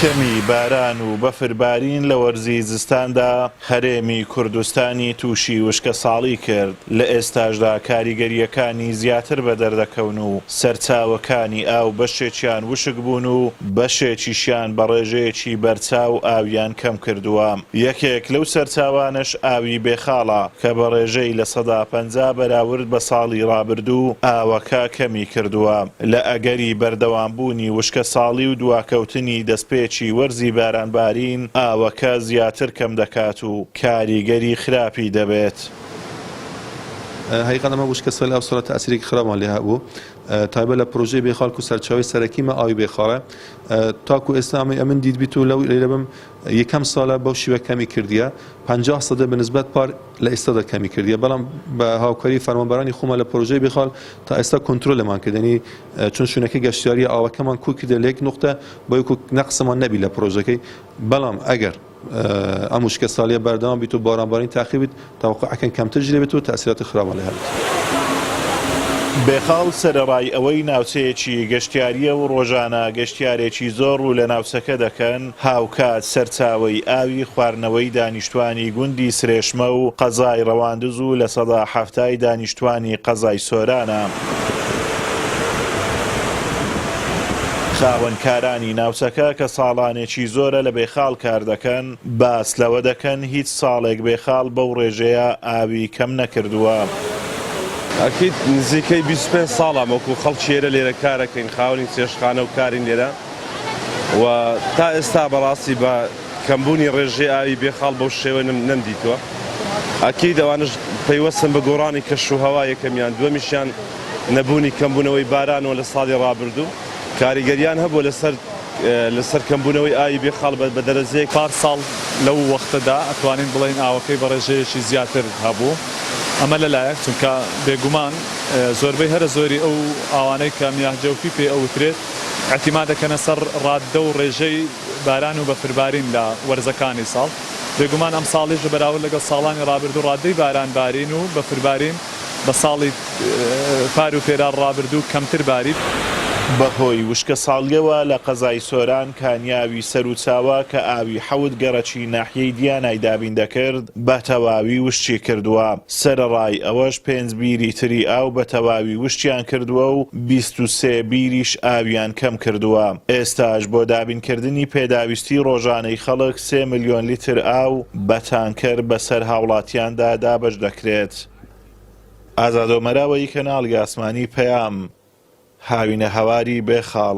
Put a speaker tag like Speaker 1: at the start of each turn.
Speaker 1: کەمی باران و بەفربارین لە وەرزی زستاندا هەرێمی کوردستانی تووشی وشکە ساڵی کرد. لە ئێستاشدا کاریگەریەکانی زیاتر بەدەردەکەون و سەرچاوەکانی ئاو بەشێکیان وشک بوون و بەشێکیشیان بە ڕێژەیەکی بەرچاو ئاویان کەم کردووە. یەکێک لەو سەرچاوانش ئاوی بێخاڵە کە بە ڕێژەی لە 150 بەراورد بە ساڵی ڕابردوو ئاوەکە کەمی کردووە. لە ئەگەری بەردەوامبوونی وشکە ساڵی و دواکەوتنی دەستپێکی وەرزی بارانبارین ئاوەکە زیاتر کەم دەکات و کاریگەری خراپی دەبێت.
Speaker 2: حقیقتا ما وشکە ساڵی ئەو سۆرە تەئسیرێکی خراپمان لێ هەبوو تایبەت لە پرۆژەی بێخاڵ و سەرچاوەی سەرەکیمە ئاوی بێخاڵە تاکو ئێستا ئەمن دیت بیت و لەوێ بم یەکەم ساڵە بەو شیوە کەمی کردیە 50% بەنسبەت پار لە ئێستادا کەمی کردیە بەڵام بە هاوکاری فەرمانبەرانی خۆمان لە پرۆژەی بێخاڵ تا ئێستا کۆنترۆلمان کردنی چون شوونەکەی گەشتیاری ئاوەکەمان کوک کردە لە یەک نقطە بۆ یەک نەقسمان نەبی لە پرۆژەکەی بەڵام ئەگەر ئەم وشکە ساڵیە بەردەوام بیت و بارانبارین تاقی بیت تاوقعەکەن کەمتر ژێ بێت و تەئسیراتی خراپمان لێ هەبێت.
Speaker 1: بێخاڵ سەرەڕای ئەوەی ناوچەیەکی گەشتیاریە و ڕۆژانە گەشتیارێکی زۆر و لە ناوچەکە دەکەن هاوکات سەرچاوەی ئاوی خواردنەوەی دانیشتوانی گوندی سرێشمە و قەزای ڕەواندز و لە 170 دانیشتوانی قەزای سۆرانە. خاوەنکارانی ناوچەکە کە ساڵانێکی زۆرە لە بێخاڵ کار دەکەن باس لەوە دەکەن هیچ ساڵێک بێخاڵ بەو ڕێژەیە ئاوی کەم نەکردووە.
Speaker 3: ئەکید نزیکەی 25 ساڵە وەکو خەڵکی ئێرە لێرە کارەکەین خاوەنی چێشتخانە و کارین لێرە و تا ئێستا بەڕاستی بە کەمبوونی ڕێژەی ئاوی بێخاڵ بەو شێوە نەمدیتووە. ئەکید ئەوانش پەیوەستن بە گۆڕانی کەشوهەوا یەکەمیان دووەمیشیان نەبوونی کەمبوونەوەی بارانەوە لە ساڵی ڕابردوو کاریگەریان هەبوو لەسەر کەمبوونەوەی ئاوی بێخاڵ بە دەرەجەیەک
Speaker 4: پار ساڵ لەو وەختەدا ئەتوانین بڵێن ئاوەکەی بە ڕێژەیەکی زیاتر هەبوو. ئەمە لەلایەک چونکە بێگومان زۆربەی هەرە زۆری ئەو ئاوانەی کە میاهجەوفی پێ ئەوترێت احتیما دەکەنە سەر ڕاددە و ڕێژەی باران و بەفربارین لە وەرزەکانی ساڵ. بێگومان ئەم ساڵیش بەراورد لەگەڵ ساڵانی ڕابردوو ڕاددەی بارانبارین و بەفربارین بە ساڵی پار و پێران ڕابردوو کەمتر بارید.
Speaker 1: بەهۆی وشکە ساڵیەوە لە قەزای سۆران کانیاوی سەرچاوە کە ئاوی حەوت گەڕەکی ناحیەی دیانای دابین دەکرد بە تەواوی وشتی کردووە. سەرەڕای ئەوەش 5 بیری تری ئاو بە تەواوی وشتیان کردووە و 23 بیریش ئاویان کەم کردووە. ئێستاش بۆ دابینکردنی پێداویستی ڕۆژانەی خەڵک 3 ملیۆن لیتر ئاو بە تانکەر بەسەر هاوڵاتیاندا دابەش دەکرێت. ئازادۆ مەراوەی کەناڵی ئاسمانی پەیام هاوینە هەواری بێخاڵ.